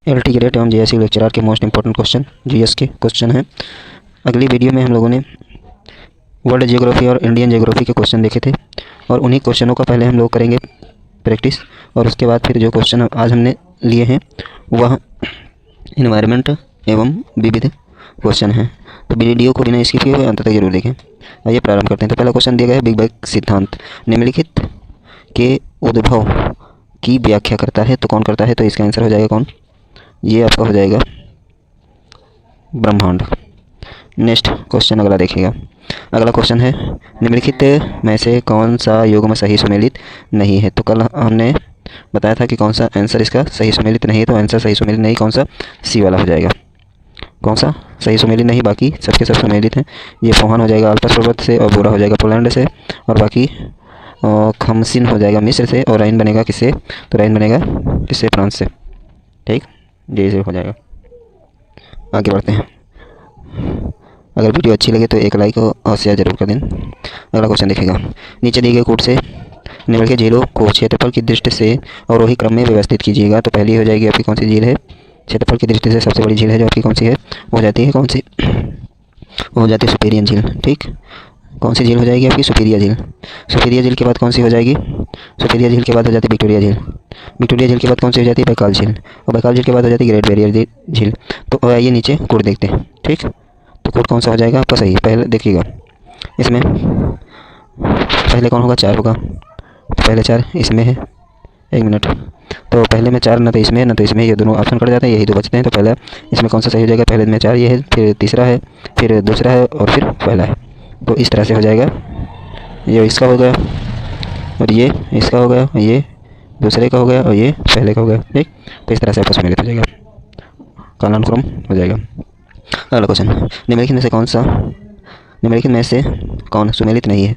LT grade एवं JSC lecturer के most important question GS के क्वेश्चन हैं। अगली वीडियो में हम लोगों ने वर्ल्ड जियोग्राफी और इंडियन जियोग्राफी के क्वेश्चन देखे थे और उन्हीं क्वेश्चनों का पहले हम लोग करेंगे प्रैक्टिस, और उसके बाद फिर जो क्वेश्चन आज हमने लिए हैं वह इन्वायरमेंट एवं विविध क्वेश्चन हैं। तो वीडियो को बिना स्किप किए हुए अंत तक जरूर देखें। आइए प्रारंभ करते हैं। तो पहला क्वेश्चन दिया गया है, बिग बैंग सिद्धांत निम्नलिखित के उद्भव की व्याख्या करता है। तो कौन करता है? तो इसका आंसर हो जाएगा कौन? ये आपका हो जाएगा ब्रह्मांड। नेक्स्ट क्वेश्चन अगला देखिएगा। अगला क्वेश्चन है, निम्नलिखित में से कौन सा युग्म सही सुमेलित नहीं है। तो कल हमने बताया था कि कौन सा आंसर इसका सही सुमेलित नहीं है। तो आंसर सही सुमेलित नहीं कौन सा? सी वाला हो जाएगा। कौन सा सही सुमेलित नहीं? बाकी सबके सब सुमेलित हैं। ये फोहान हो जाएगा अल्पस पर्वत से, और बोरा हो जाएगा पोलैंड से, और बाकी खमसिन हो जाएगा मिस्र से, और राइन बनेगा किससे? तो राइन बनेगा किससे? फ्रांस से। ठीक, ये हो जाएगा। आगे बढ़ते हैं। अगर वीडियो अच्छी लगे तो एक लाइक और शेयर जरूर कर दें। अगला क्वेश्चन देखिएगा। नीचे दिए गए कोड से निम्नलिखित झीलों को क्षेत्रफल की दृष्टि से और वही क्रम में व्यवस्थित कीजिएगा। तो पहली हो जाएगी आपकी कौन सी झील है? क्षेत्रफल की दृष्टि से सबसे बड़ी झील है जो आपकी कौन सी है? वो हो जाती है कौन सी? वो हो जाती है सुपीरियर झील। ठीक, कौन सी झील हो जाएगी आपकी? सुपीरियर झील। सुपीरियर झील के बाद कौन सी हो जाएगी? सुपीरियर झील के बाद हो जाती है विक्टोरिया झील। विक्टोरिया झील के बाद कौन सी हो जाती है? बैकाल झील। और बैकाल झील के बाद हो जाती है ग्रेट बैरियर झील। तो आइए नीचे कोड देखते हैं। ठीक, तो कोड कौन सा हो जाएगा आपका सही? पहले देखिएगा, इसमें पहले कौन होगा? 4 होगा। तो पहले 4 इसमें है। एक मिनट, तो पहले में 4 ना तो इसमें ना तो इसमें, ये दोनों ऑप्शन कट जाते हैं, यही दो बचते हैं। तो पहला इसमें कौन सा सही हो जाएगा? पहले में 4 ये है, फिर तीसरा है, फिर दूसरा है, और फिर पहला है। तो इस तरह से हो जाएगा। ये इसका हो गया, और ये इसका हो गया, ये दूसरे का हो गया, और ये पहले का हो गया। ठीक, तो इस तरह से आपका सुमेलित हो जाएगा, कालानुक्रम हो जाएगा। अगला क्वेश्चन, निम्नलिखित में से कौन सा निम्नलिखित में से कौन सुमेलित नहीं है?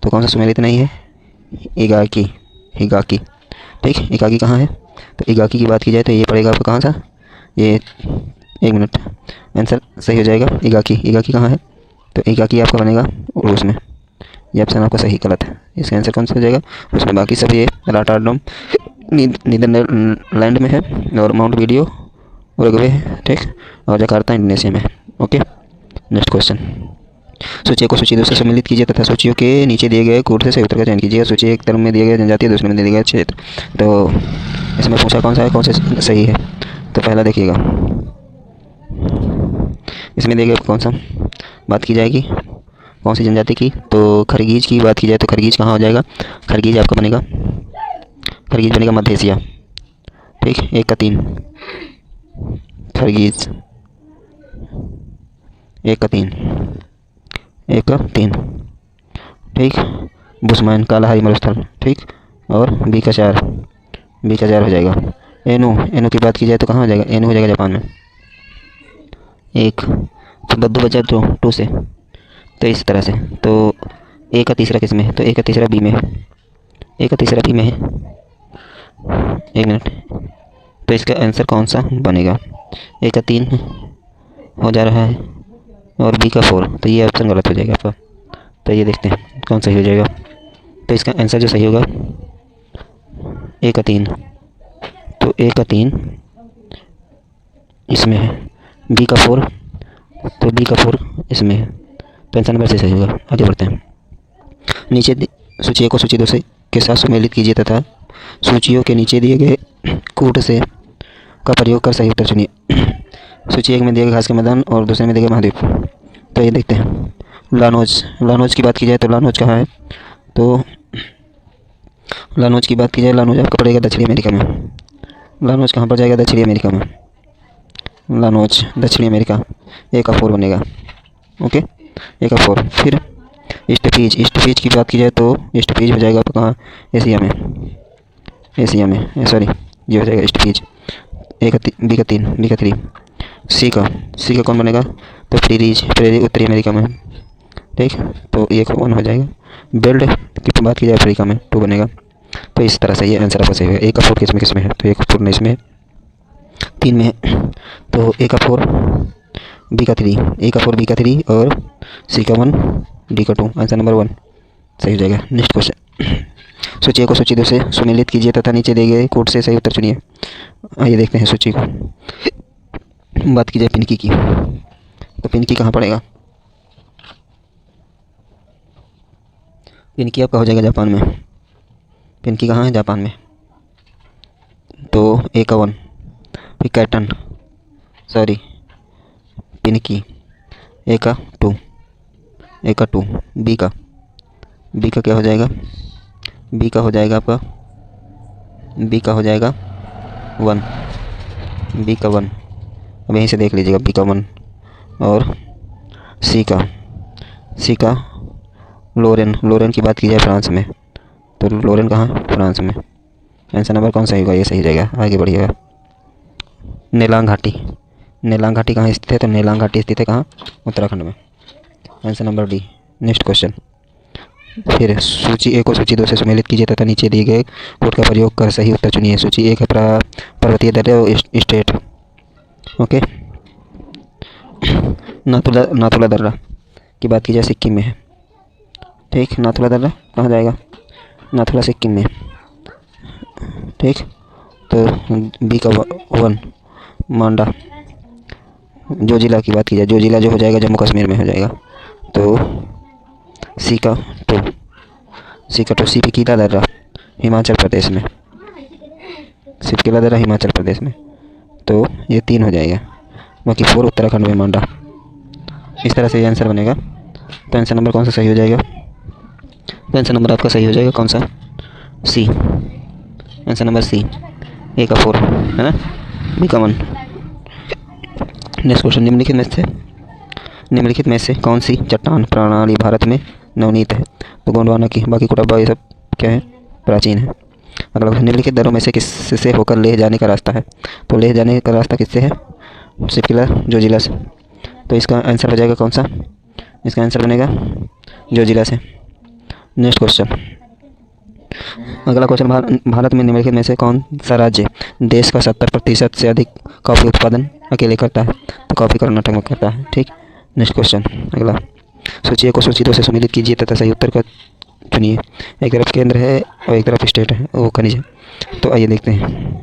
तो कौन सा सुमेलित नहीं है? इगाकी। इगाकी। ठीक, इगाकी कहाँ है? तो इगाकी की बात की जाए तो ये पड़ेगा आपका कहाँ सा? ये एक मिनट, आंसर सही हो जाएगा इगाकी। इगाकी कहाँ है? तो इगाकी आपका बनेगा रूस में। ये ऑप्शन आपका सही गलत है। इसका आंसर कौन सा हो जाएगा? उसमें बाकी सब ये रॉटरडैम नीदरलैंड में है, और माउंट वीडियो उरुग्वे है। ठीक, और जकार्ता इंडोनेशिया में है। Okay, next question. सूची को सूची 2 से सम्मिलित कीजिए तथा सूचियों के नीचे दिए गए कोड से सही उत्तर का चयन कीजिएगा। सूची एक तरफ में दिए गए जनजाति, दूसरे में दिए गए क्षेत्र। तो इसमें पूछा कौन सा है, कौन से सही है? तो पहला देखिएगा, इसमें दिए गए कौन सा बात की जाएगी, कौन सी जनजाति की? तो खरगीज की बात की जाए तो खरगीज कहाँ हो जाएगा? खरगीज आपका बनेगा, खरगीज बनेगा मध्य एशिया। ठीक, 1 का 3 खरगीज, 1 का 3 1 का 3। ठीक, बुशमैन कालाहारी मरुस्थल। ठीक, और बी का 4 हो जाएगा। एनु की बात की जाए तो कहाँ हो जाएगा? एनु हो जाएगा जापान में। 1 तो बद्दू बचा 2 से, तो इस तरह से। तो ए का तीसरा किस में है? तो ए का तीसरा बी में है। ए का तीसरा बी में है। एक मिनट, तो इसका आंसर कौन सा बनेगा? ए का 3 हो जा रहा है, और बी का 4। तो ये ऑप्शन गलत हो जाएगा आपका। तो ये देखते हैं कौन सही हो जाएगा। तो इसका आंसर जो सही होगा ए का 3। तो ए का 3 इसमें है, बी का 4, तो बी का 4 इसमें है। तो आंसर नंबर से सही होगा। आगे बढ़ते हैं। नीचे सूची 1 को सूची 2 से के साथ सुमेलित कीजिए तथा सूचियों के नीचे दिए गए कोड से का प्रयोग कर सही उत्तर चुनिए। सूची 1 में दिए गए घास के मैदान, और दूसरे में दिए गए महाद्वीप। तो ये देखते हैं। लानोज की बात की जाए तो लानोज कहाँ है? तो लानोज की बात की जाए, लानोज आपका पड़ेगा दक्षिणी अमेरिका में। लानोज कहाँ पर जाएगा? दक्षिणी अमेरिका में। लानोज दक्षिणी अमेरिका, 1 का 4 बनेगा। ओके, 1 का 4। फिर ईस्ट फीज की बात की जाए तो ईस्ट फीज हो जाएगा आपका कहाँ? एशिया में। सॉरी, ये हो जाएगा ईस्ट फीज। बी का 3 सी का कौन बनेगा? तो प्रेरी उत्तरी अमेरिका में है। ठीक, तो ये 1 हो जाएगा। बेल्ट की बात की जाए अफ्रीका में, 2 बनेगा। तो इस तरह से ये आंसर आपका सही है। 1 का 4 किस में है? तो 1 का 4 नहीं इसमें है, 3 में है। तो 1 का 4 बी का 3, 1 का 4 बी का 3, और सी का 1 डी का 2। आंसर नंबर 1 सही हो जाएगा। Next question. सूची A को सूची 2 से सुमेलित कीजिए तथा नीचे दिए गए कोड से सही उत्तर चुनिए। आइए देखते हैं सूची को। बात की जाए पिनकी की, तो पिनकी कहाँ पड़ेगा? पिनकी आपका हो जाएगा जापान में। पिनकी कहाँ है? जापान में। तो A का 1, फिर कैटन, सॉरी पिनकी, A का 2, A का 2, B का क्या हो जाएगा? B का हो जाएगा आपका, B का हो जाएगा 1, B का 1, अब यहीं से देख लीजिएगा B का 1। और C का लोरेन की बात की जाए फ्रांस में, तो लोरेन कहाँ? फ्रांस में। आंसर नंबर कौन सा होगा? ये सही रहेगा। आगे बढ़िएगा। नेलांग घाटी कहाँ स्थित है? तो नेलांग घाटी स्थित है कहाँ? उत्तराखंड में। Answer number D. Next question. फिर सूची ए को सूची 2 से सुमेलित कीजिए तथा नीचे दिए गए कोड का प्रयोग कर सही उत्तर चुनिए। सूची एक है पर्वतीय दर्रे और स्टेट। ओके। नाथुला दर्रा की बात की जाए सिक्किम में है। ठीक, नाथुला दर्रा कहाँ जाएगा? नाथुला सिक्किम में। ठीक, तो बी का 1 मांडा। जोजिला की बात की जाए, जोजिला जो हो जाएगा जम्मू कश्मीर में हो जाएगा। तो सी का 2 सिपकीला दर्रा हिमाचल प्रदेश में। सिपकीला दर्रा हिमाचल प्रदेश में, तो ये 3 हो जाएगा। बाकी 4 उत्तराखंड में मांडा। इस तरह से ये आंसर बनेगा। तो आंसर नंबर कौन सा सही हो जाएगा? तो आंसर नंबर आपका सही हो जाएगा कौन सा? C. Answer number C. A का 4 है ना, B का 1। Next question. निम्नलिखित में से कौन सी चट्टान प्रणाली भारत में नवनीत है? तो गोंडवाना की, बाकी कोटाबा, ये सब क्या है? प्राचीन है। अगला क्वेश्चन। निम्नलिखित दरों में से किससे होकर लेह जाने का रास्ता है? तो लेह जाने का रास्ता किससे है? सिपकिला जोजिला से। तो इसका आंसर हो जाएगा कौन सा? इसका आंसर बनेगा जोजिला से। Next question. अगला क्वेश्चन। भारत में निम्नलिखित में से कौन सा राज्य देश का 70% से अधिक कॉफ़ी उत्पादन अकेले करता है? तो कॉफ़ी कर्नाटक में करता है। ठीक, नेक्स्ट क्वेश्चन। अगला। सूची A को सूची 2 से सुमेलित कीजिए तथा सही उत्तर का चुनिए। एक तरफ केंद्र है और एक तरफ स्टेट है, वो खनिज है। तो आइए देखते हैं।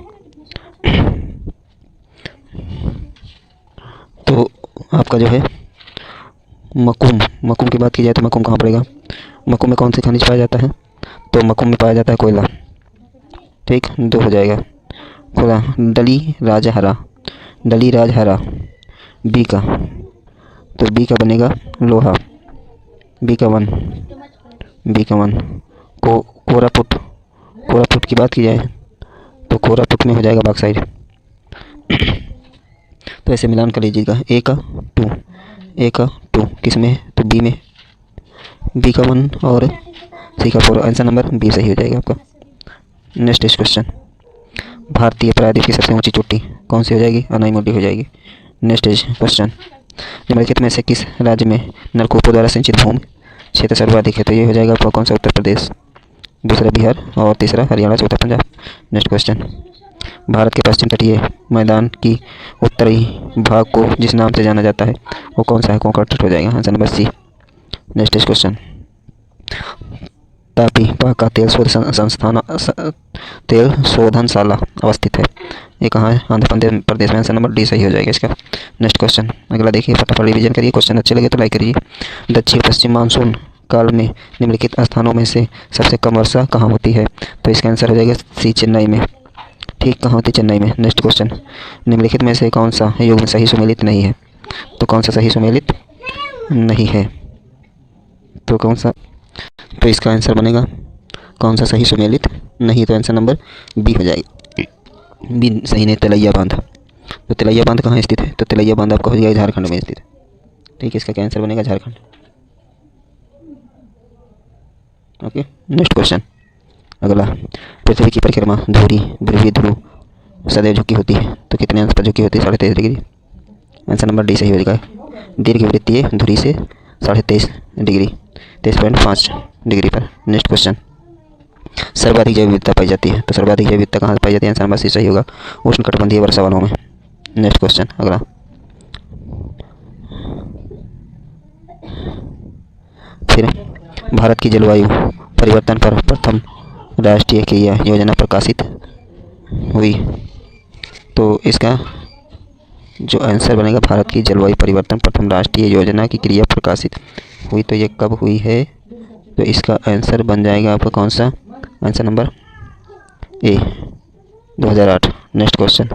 तो आपका जो है मकुम की बात की जाए तो मकुम कहाँ पड़ेगा? मकुम में कौन सी खनिज पाया जाता है? तो मकुम में पाया जाता है कोयला। ठीक, 2 हो जाएगा। खुदा डली राजहरा बी का, तो बी का बनेगा लोहा। बी का 1 कोरापुट की बात की जाए तो कोरापुट में हो जाएगा बॉक्साइड। तो ऐसे मिलान कर लीजिएगा। ए का 2 किस में है? तो बी में। बी का 1 और सी का 4। आंसर नंबर बी सही हो जाएगा आपका। Next question. भारतीय प्रायद्वीप की सबसे ऊंची चोटी कौन सी हो जाएगी? अनाईमुडी हो जाएगी। Next question. निम्नलिखित में से किस राज्य में नलकूपों द्वारा सिंचित भूमि क्षेत्र सर्वाधिक है? तो ये हो जाएगा आपका कौन सा? उत्तर प्रदेश। दूसरा बिहार और तीसरा हरियाणा, चौथा पंजाब। Next question. भारत के पश्चिम तटीय मैदान की उत्तरी भाग को जिस नाम से जाना जाता है वो कौन सा है? कोंकण तट हो जाएगा। Answer number C. Next question. Tapi का तेल शोधनशाला अवस्थित है, ये कहाँ है? आंध्र प्रदेश में। आंसर नंबर डी सही हो जाएगा इसका। Next question. अगला देखिए, फटाफट रिवीजन करिए। क्वेश्चन अच्छे लगे तो लाइक करिए। दक्षिण पश्चिम मानसून काल में निम्नलिखित स्थानों में से सबसे कम वर्षा कहाँ होती है? तो इसका आंसर हो जाएगा सी, चेन्नई में। ठीक, कहाँ होती है? चेन्नई में। Next question. निम्नलिखित में से कौन सा युग्म सही सुमेलित नहीं है? तो कौन सा सही सुमेलित नहीं है? तो कौन सा? तो इसका आंसर बनेगा कौन सा सही सुमेलित नहीं? तो आंसर नंबर बी हो जाएगा। बी सही नहीं, तिलैया बांध। तो तिलैया बांध कहाँ स्थित है? तो तिलैया बांध आपका हो जाएगा झारखंड में स्थित है। ठीक, इसका क्या आंसर बनेगा? झारखंड। Okay, next question. अगला। पृथ्वी की परिक्रमा धुरी ध्रुवीय ध्रुव सदैव झुकी होती है, तो कितने अंश पर झुकी होती है? 23.5 डिग्री। आंसर नंबर डी सही हो जाएगा। दीर्घ वृत्तीय धुरी से 23.5 डिग्री, 23.5 डिग्री पर। Next question. सर्वाधिक जैव विविधता पाई जाती है, तो सर्वाधिक जैव विविधता कहाँ पाई जाती है? आंसर नंबर सी सही होगा। उष्णकटिबंधीय वर्षा वनों में। Next question. अगला। फिर भारत की जलवायु परिवर्तन पर प्रथम राष्ट्रीय क्रिया योजना प्रकाशित हुई? तो इसका जो आंसर बनेगा, भारत की जलवायु परिवर्तन प्रथम राष्ट्रीय योजना की क्रिया प्रकाशित हुई। तो ये कब हुई है? तो इसका आंसर बन जाएगा आपका कौन सा? Answer number A, 2008। Next question,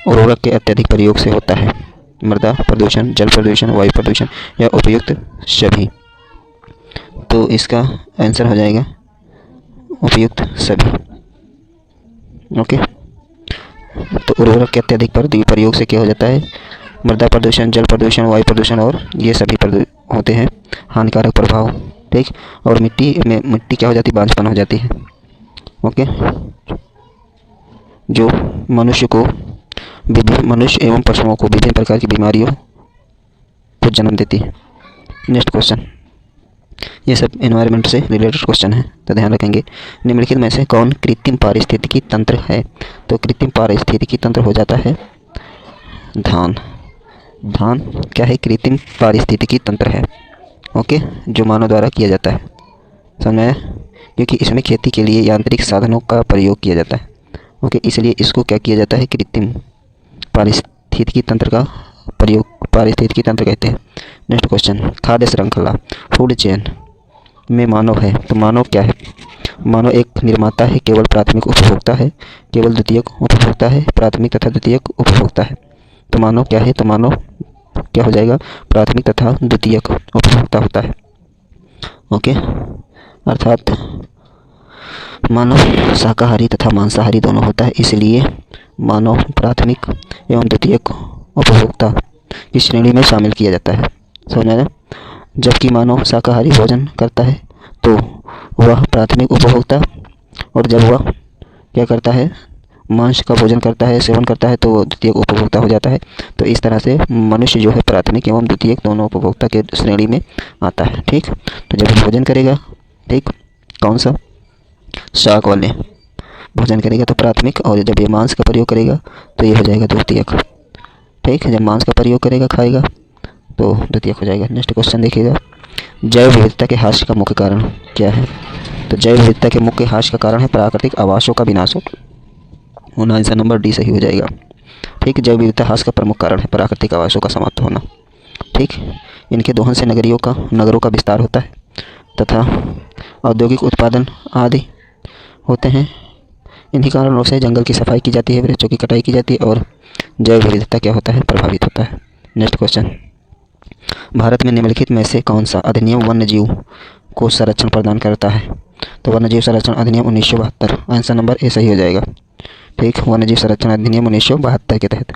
उर्वरक के अत्यधिक प्रयोग से होता है मृदा प्रदूषण, जल प्रदूषण, वायु प्रदूषण या उपयुक्त सभी? तो इसका आंसर हो जाएगा उपयुक्त सभी। ओके, तो उर्वरक के अत्यधिक प्रयोग से क्या हो जाता है? मृदा प्रदूषण, जल प्रदूषण, वायु प्रदूषण और ये सभी होते हैं हानिकारक प्रभाव। ठीक, और मिट्टी क्या हो जाती है? बांझपन हो जाती है। ओके, जो मनुष्य एवं पशुओं को विभिन्न प्रकार की बीमारियों को जन्म देती है। नेक्स्ट क्वेश्चन, ये सब एनवायरनमेंट से रिलेटेड क्वेश्चन है, तो ध्यान रखेंगे। निम्नलिखित में से कौन कृत्रिम पारिस्थितिकी तंत्र है? तो कृत्रिम पारिस्थितिकी तंत्र हो जाता है धान। धान क्या है? कृत्रिम पारिस्थितिकी तंत्र है। ओके, जो मानव द्वारा किया जाता है, समझ में आया? क्योंकि इसमें खेती के लिए यांत्रिक साधनों का प्रयोग किया जाता है। ओके, इसलिए इसको क्या किया जाता है? कृत्रिम पारिस्थितिकी तंत्र का प्रयोग पारिस्थितिकी तंत्र कहते हैं। नेक्स्ट क्वेश्चन, खाद्य श्रृंखला फूड चेन में मानव है, तो मानव क्या है? मानव एक निर्माता है, केवल प्राथमिक उपभोक्ता है, केवल द्वितीयक उपभोक्ता है, प्राथमिक तथा द्वितीयक उपभोक्ता है। तो मानव क्या है? तो मानव क्या हो जाएगा? प्राथमिक तथा द्वितीयक उपभोक्ता होता है। ओके, अर्थात मानव शाकाहारी तथा मांसाहारी दोनों होता है, इसलिए मानव प्राथमिक एवं द्वितीयक उपभोक्ता की श्रेणी में शामिल किया जाता है। समझ आया? जबकि मानव शाकाहारी भोजन करता है तो वह प्राथमिक उपभोक्ता, और जब वह क्या करता है? मांस का भोजन करता है, सेवन करता है, तो वो द्वितीयक उपभोक्ता हो जाता है। तो इस तरह से मनुष्य जो है प्राथमिक एवं द्वितीयक दोनों उपभोक्ता के श्रेणी में आता है। ठीक, तो जब भोजन करेगा, ठीक, कौन सा? शाक वाले भोजन करेगा तो प्राथमिक, और जब ये मांस का प्रयोग करेगा तो ये हो जाएगा द्वितीयक। ठीक है, जब मांस का प्रयोग करेगा, खाएगा, तो द्वितीयक हो जाएगा। नेक्स्ट क्वेश्चन देखिएगा, जैव विविधता के ह्रास का मुख्य कारण क्या है? तो जैव विविधता के मुख्य ह्रास का कारण है प्राकृतिक आवासों का विनाश होना। आंसर नंबर डी सही हो जाएगा। ठीक, जैव विविधता ह्रास का प्रमुख कारण है प्राकृतिक आवासों का समाप्त होना। ठीक, इनके दोहन से नगरों का विस्तार होता है तथा औद्योगिक उत्पादन आदि होते हैं। इन्हीं कारणों से जंगल की सफाई की जाती है, वृक्षों की कटाई की जाती है और जैव विविधता क्या होता है? प्रभावित होता है। नेक्स्ट क्वेश्चन, भारत में निम्नलिखित में से कौन सा अधिनियम वन्यजीव को संरक्षण प्रदान करता है? तो वन्यजीव संरक्षण अधिनियम 1972। आंसर नंबर ए सही हो जाएगा। ठीक, वन्यजीव संरक्षण अधिनियम 1972 के तहत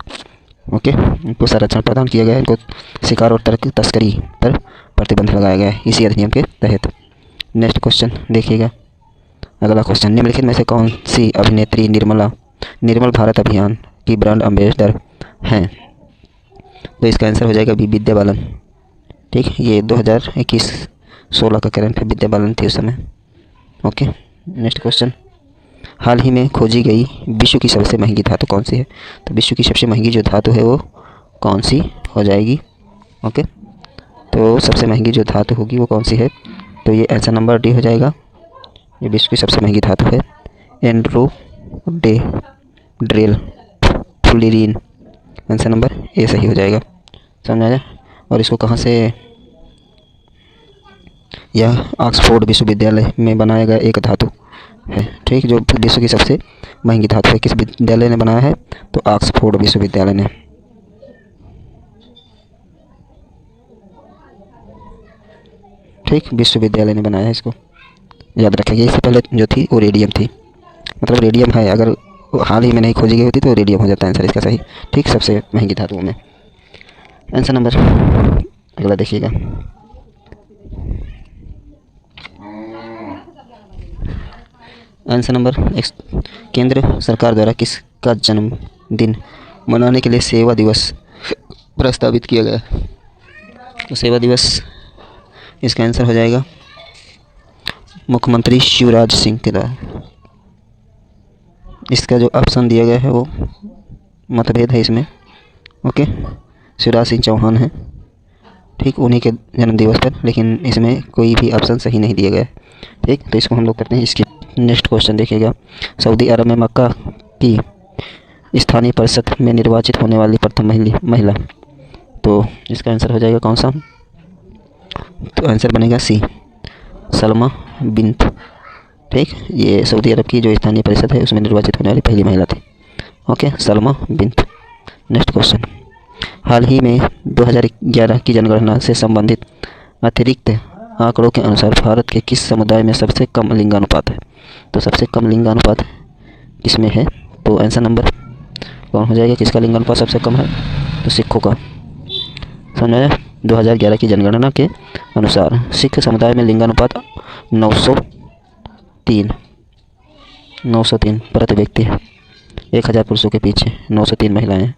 ओके इनको संरक्षण प्रदान किया गया है। इनको शिकार और तस्करी पर प्रतिबंध लगाया गया है इसी अधिनियम के तहत। नेक्स्ट क्वेश्चन देखिएगा, अगला क्वेश्चन, निम्नलिखित में से कौन सी अभिनेत्री निर्मल भारत अभियान की ब्रांड एम्बेसडर हैं? तो इसका आंसर हो जाएगा बी, विद्या बालन। ठीक, ये 2021-16 का करंट है, विद्या बालन थी उस समय। ओके, नेक्स्ट क्वेश्चन, हाल ही में खोजी गई विश्व की सबसे महंगी धातु कौन सी है? तो विश्व की सबसे महंगी जो धातु है वो कौन सी हो जाएगी? ओके, तो सबसे महंगी जो धातु होगी वो कौन सी है? तो ये आंसर नंबर डी हो जाएगा। ये विश्व की सबसे महंगी धातु है एंड्रोडेड्रेल फुलिरीन। आंसर नंबर ए सही हो जाएगा। समझ आया? और इसको कहाँ से? यह ऑक्सफोर्ड विश्वविद्यालय में बनाया गया एक धातु है। ठीक, जो विश्व की सबसे महंगी धातु है, किस विद्यालय ने बनाया है? तो ऑक्सफोर्ड विश्वविद्यालय ने। ठीक, विश्वविद्यालय ने बनाया है, इसको याद रखेंगे। इससे पहले जो थी वो रेडियम थी, मतलब रेडियम है, अगर हाल ही में नहीं खोजी गई होती तो रेडियम हो जाता है आंसर इसका सही। ठीक, सबसे महंगी धातुओं में। आंसर नंबर अगला देखिएगा, आंसर नंबर केंद्र सरकार द्वारा किसका जन्मदिन मनाने के लिए सेवा दिवस प्रस्तावित किया गया? तो सेवा दिवस इसका आंसर हो जाएगा मुख्यमंत्री शिवराज सिंह के द्वारा। इसका जो ऑप्शन दिया गया है वो मतभेद है इसमें। ओके, शिवराज सिंह चौहान है ठीक, उन्हीं के जन्म दिवस पर, लेकिन इसमें कोई भी ऑप्शन सही नहीं दिया गया है। ठीक, तो इसको हम लोग करते हैं इसकी। नेक्स्ट क्वेश्चन देखिएगा, सऊदी अरब में मक्का की स्थानीय परिषद में निर्वाचित होने वाली प्रथम महिला, तो इसका आंसर हो जाएगा कौन सा? तो आंसर बनेगा सी, सलमा बिन्त। ठीक, ये सऊदी अरब की जो स्थानीय परिषद है उसमें निर्वाचित होने वाली पहली महिला थी। Okay, Salma Bint. Next question, हाल ही में 2011 की जनगणना से संबंधित अतिरिक्त आंकड़ों के अनुसार भारत के किस समुदाय में सबसे कम लिंगानुपात है? तो सबसे कम लिंगानुपात किसमें है? तो आंसर नंबर कौन हो जाएगा, किसका लिंगानुपात सबसे कम है? तो सिखों का। समझ 2011 की जनगणना के अनुसार सिख समुदाय में लिंगानुपात 903 प्रति व्यक्ति है। 1000 पुरुषों के पीछे 903 महिलाएं हैं।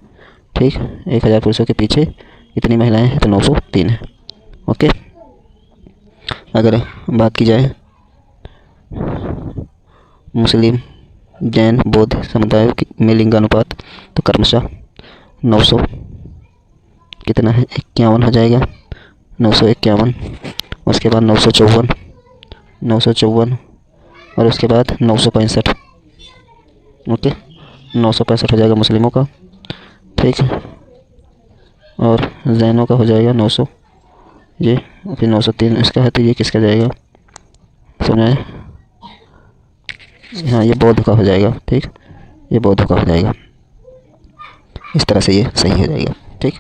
ठीक, 1000 पुरुषों के पीछे इतनी महिलाएं हैं तो 903 है। ओके, अगर बात की जाए मुस्लिम, जैन, बौद्ध समुदायों में लिंगानुपात, तो क्रमशः 900 कितना है, 51 हो जाएगा, 951, उसके बाद 954 और उसके बाद 965। ओके, 965 हो जाएगा मुस्लिमों का। ठीक, और जैनों का हो जाएगा 900, ये फिर 903 इसका है, तो ये किसका जाएगा समझाए? हाँ, ये बौद्ध का हो जाएगा। ठीक, ये बौद्ध का हो जाएगा। इस तरह से ये सही हो जाएगा। ठीक,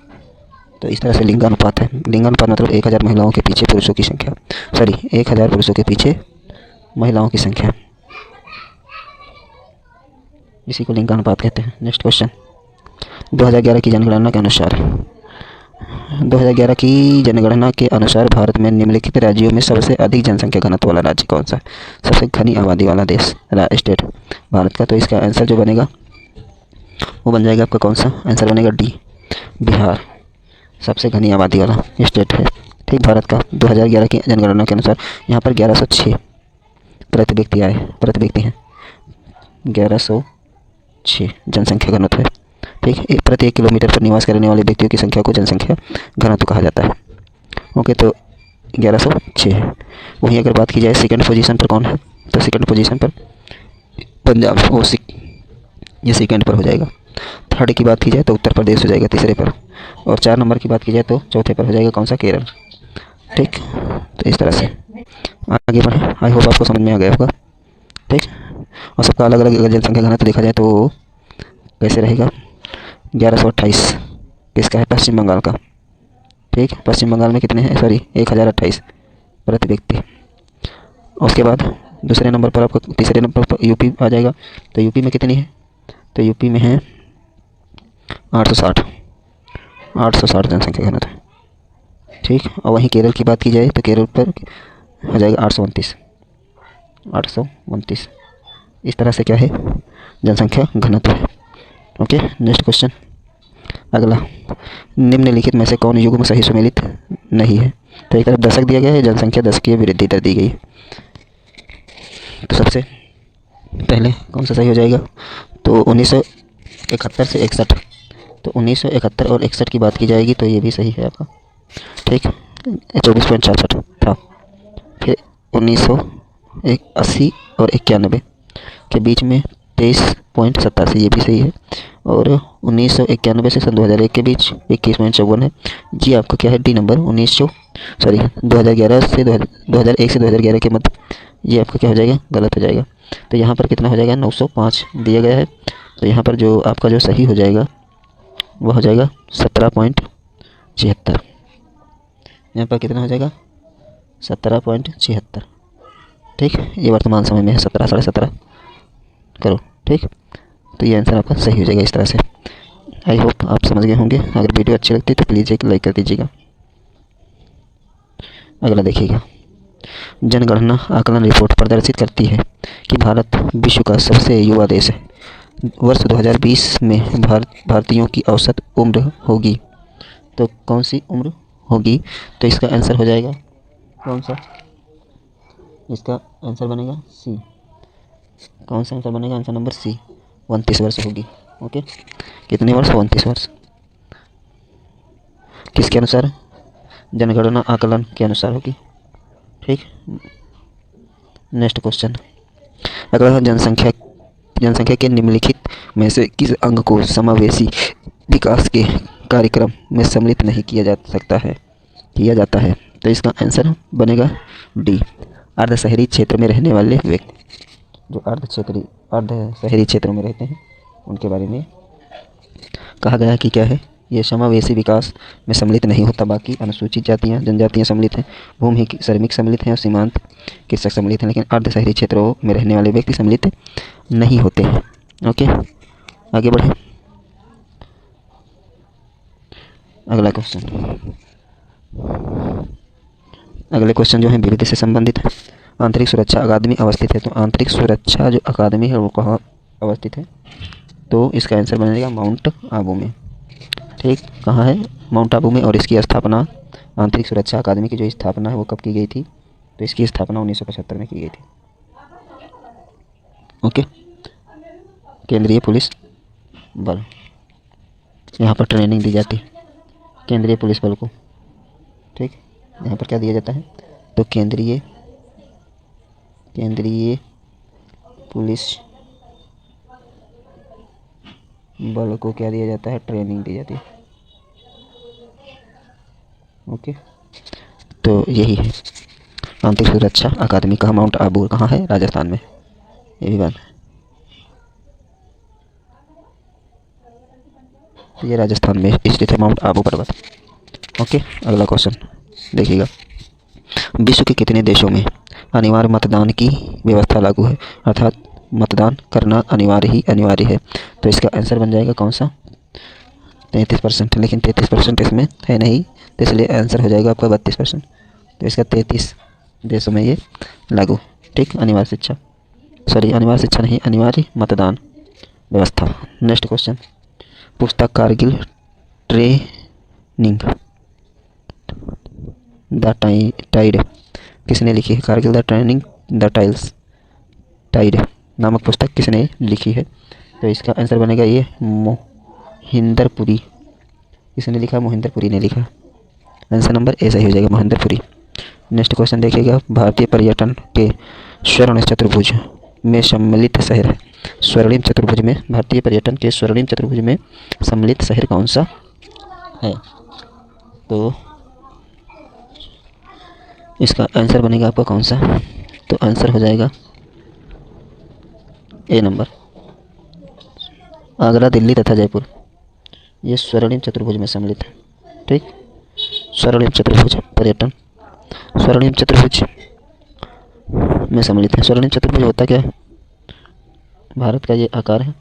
तो इस तरह से लिंगानुपात है। लिंगानुपात मतलब 1000 महिलाओं के पीछे पुरुषों की संख्या, 1000 पुरुषों के पीछे महिलाओं की संख्या, इसी को लिंगानुपात कहते हैं। नेक्स्ट क्वेश्चन, 2011 की जनगणना के अनुसार 2011 की जनगणना के अनुसार भारत में निम्नलिखित राज्यों में सबसे अधिक जनसंख्या घनत्व वाला राज्य कौन सा है? सबसे घनी आबादी वाला देश स्टेट भारत का, तो इसका आंसर जो बनेगा वो बन जाएगा आपका कौन सा? आंसर बनेगा डी, बिहार सबसे घनी आबादी वाला स्टेट है। ठीक, भारत का 2011 की जनगणना के अनुसार यहाँ पर 1106 प्रति व्यक्ति हैं, 1106 जनसंख्या घनत्व है। ठीक, प्रति 1 किलोमीटर पर निवास करने वाले व्यक्तियों की संख्या को जनसंख्या घनत्व कहा जाता है। ओके, तो 1106 है। वहीं अगर बात की जाए सेकंड पोजीशन पर कौन है, तो सेकंड पोजीशन पर पंजाब, ये सेकंड पर हो जाएगा। थर्ड की बात की जाए तो उत्तर प्रदेश हो जाएगा तीसरे पर, और 4 नंबर की बात की जाए तो चौथे पर हो जाएगा कौन सा? केरल। ठीक, तो इस तरह से आगे बढ़े। आई होप आपको समझ में आ गया होगा। ठीक, और सबका अलग अलग जनसंख्या घनत्व देखा जाए तो कैसे रहेगा? 1128 किसका है? पश्चिम बंगाल का। ठीक, पश्चिम बंगाल में कितने हैं? 1028 प्रति व्यक्ति। उसके बाद दूसरे नंबर पर आपका, तीसरे नंबर पर यूपी आ जाएगा। तो यूपी में कितनी है? तो यूपी में है 860 जनसंख्या घनत्व। ठीक, और वहीं केरल की बात की जाए तो केरल पर हो जाएगा 829। इस तरह से क्या है? जनसंख्या घनत्व है। ओके, नेक्स्ट क्वेश्चन अगला, निम्नलिखित में से कौन युग्म सही सुमेलित नहीं है? तो एक तरफ दशक दिया गया है, जनसंख्या दशकीय वृद्धि दर दी गई है। तो सबसे पहले कौन सा सही हो जाएगा? तो 1971 से 61, तो 1971 और 61 की बात की जाएगी तो ये भी सही है आपका। ठीक, 24.66 था। फिर 1980 और 91 के बीच में 23.87, ये भी सही है। और 1991 से सन 2001 के बीच 21.54 है। जी आपका क्या है? डी नंबर 2011 से 2001 से 2011 के मध्य, ये आपका क्या हो जाएगा? गलत हो जाएगा। तो यहाँ पर कितना हो जाएगा? 905 दिया गया है। तो यहाँ पर जो आपका जो सही हो जाएगा वह हो जाएगा 17.76। यहाँ पर कितना हो जाएगा? 17.76। ठीक, ये वर्तमान समय में है 17, 17.5 करो। ठीक, तो ये आंसर आपका सही हो जाएगा इस तरह से। आई होप आप समझ गए होंगे। अगर वीडियो अच्छी लगती है तो प्लीज़ एक लाइक कर दीजिएगा। अगला देखिएगा, जनगणना आकलन रिपोर्ट प्रदर्शित करती है कि भारत विश्व का सबसे युवा देश है। वर्ष 2020 में भारतीयों की औसत उम्र होगी, तो कौन सी उम्र होगी? तो इसका आंसर हो जाएगा कौन सा? इसका आंसर बनेगा सी। कौन सा आंसर बनेगा? आंसर नंबर सी, 29 वर्ष होगी। ओके, कितने वर्ष? 29 वर्ष। किसके अनुसार? जनगणना आकलन के अनुसार होगी। ठीक। नेक्स्ट क्वेश्चन, अगला, जनसंख्या के निम्नलिखित में से किस अंग को समावेशी विकास के कार्यक्रम में सम्मिलित नहीं किया जाता है? तो इसका आंसर बनेगा डी, अर्ध शहरी क्षेत्र में रहने वाले व्यक्ति। जो अर्ध शहरी क्षेत्रों में रहते हैं उनके बारे में कहा गया कि क्या है, ये समावेशी विकास में सम्मिलित नहीं होता। बाकी अनुसूचित जातियाँ, जनजातियाँ सम्मिलित हैं, भूमि श्रमिक सम्मिलित हैं और सीमांत कृषक सम्मिलित हैं, लेकिन अर्ध शहरी क्षेत्रों में रहने वाले व्यक्ति सम्मिलित नहीं होते हैं। ओके, आगे बढ़े। अगला क्वेश्चन जो है विविधता से संबंधित है। आंतरिक सुरक्षा अकादमी अवस्थित है, तो आंतरिक सुरक्षा जो अकादमी है वो कहाँ अवस्थित है? तो इसका आंसर बनेगा माउंट आबू में। ठीक, कहाँ है? माउंट आबू में। और इसकी स्थापना, आंतरिक सुरक्षा अकादमी की जो स्थापना है वो कब की गई थी? तो इसकी स्थापना 1975 में की गई थी। ओके, केंद्रीय पुलिस बल, यहाँ पर ट्रेनिंग दी जाती है केंद्रीय पुलिस बल को। ठीक, यहाँ पर क्या दिया जाता है? तो केंद्रीय पुलिस बल को क्या दिया जाता है? ट्रेनिंग दी जाती है। ओके, तो यही है आंतरिक सुरक्षा अकादमी। कहाँ? माउंट आबू। कहाँ है? राजस्थान में। ये भी बात है, तो ये राजस्थान में स्थित है माउंट आबू पर्वत। ओके, अगला क्वेश्चन देखिएगा, विश्व के कितने देशों में अनिवार्य मतदान की व्यवस्था लागू है? अर्थात मतदान करना अनिवार्य है। तो इसका आंसर बन जाएगा कौन सा? 33%। लेकिन 33% इसमें है नहीं, तो इसलिए आंसर हो जाएगा आपका 32%। तो इसका 33 देशों में ये लागू। ठीक, अनिवार्य शिक्षा नहीं, अनिवार्य मतदान व्यवस्था। नेक्स्ट क्वेश्चन, पुस्तक कारगिल ट्रेनिंग द टाइड किसने लिखी है? Kargil the turning the tide नामक पुस्तक किसने लिखी है? तो इसका आंसर बनेगा ये मोहिंदर पुरी। किसने लिखा? मोहिंदर पुरी ने लिखा। आंसर नंबर ए सही हो जाएगा, मोहिंदर पुरी। नेक्स्ट क्वेश्चन देखिएगा, भारतीय पर्यटन के स्वर्ण चतुर्भुज में सम्मिलित शहर है। स्वर्णिम चतुर्भुज में, भारतीय पर्यटन के स्वर्णिम चतुर्भुज में सम्मिलित शहर कौन सा है? तो इसका आंसर बनेगा आपका कौन सा? तो आंसर हो जाएगा ए नंबर, आगरा, दिल्ली तथा जयपुर। ये स्वर्णिम चतुर्भुज में सम्मिलित है। ठीक, स्वर्णिम चतुर्भुज पर्यटन स्वर्णिम चतुर्भुज में सम्मिलित है। स्वर्णिम चतुर्भुज होता क्या है? भारत का ये आकार है,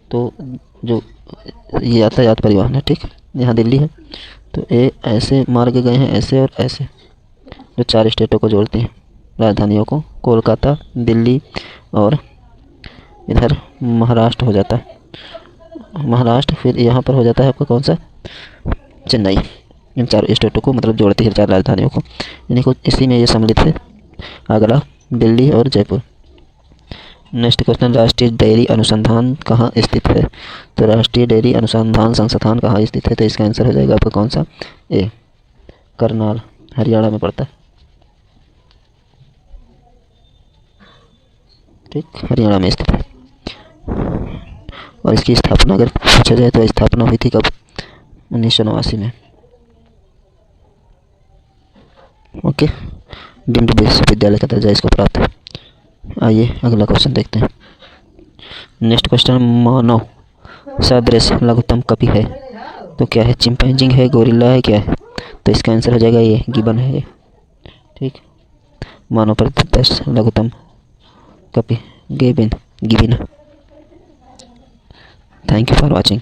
तो जो ये यातायात परिवहन है, ठीक, यहाँ दिल्ली है, तो ये ऐसे मार्ग गए हैं, ऐसे और ऐसे, जो 4 स्टेटों को जोड़ते हैं, राजधानियों को, कोलकाता, दिल्ली और इधर महाराष्ट्र हो जाता है, महाराष्ट्र। फिर यहाँ पर हो जाता है आपका कौन सा? चेन्नई। इन 4 स्टेटों को मतलब जोड़ती है, 4 राजधानियों को, इन्हीं को, इसी में ये सम्मिलित है, आगरा, दिल्ली और जयपुर। नेक्स्ट क्वेश्चन, राष्ट्रीय डेयरी अनुसंधान कहाँ स्थित है? तो राष्ट्रीय डेयरी अनुसंधान संस्थान कहाँ स्थित है? तो इसका आंसर हो जाएगा आपका कौन सा? ए, करनाल, हरियाणा में पड़ता है। ठीक, हरियाणा में स्थित है। और इसकी स्थापना अगर पूछा जाए तो स्थापना हुई थी कब? 1989 में। ओके, डीम्ड विश्वविद्यालय का दर्जा इसको प्राप्त है। आइए अगला क्वेश्चन देखते हैं। नेक्स्ट क्वेश्चन, मानव सदृश लघुत्तम कपि है, तो क्या है? चिंपैंजी है, गोरिल्ला है, क्या है? तो इसका आंसर हो जाएगा ये गिबन है। ठीक, मानव सदृश लघुत्तम कपि gibbon. Thank you for watching.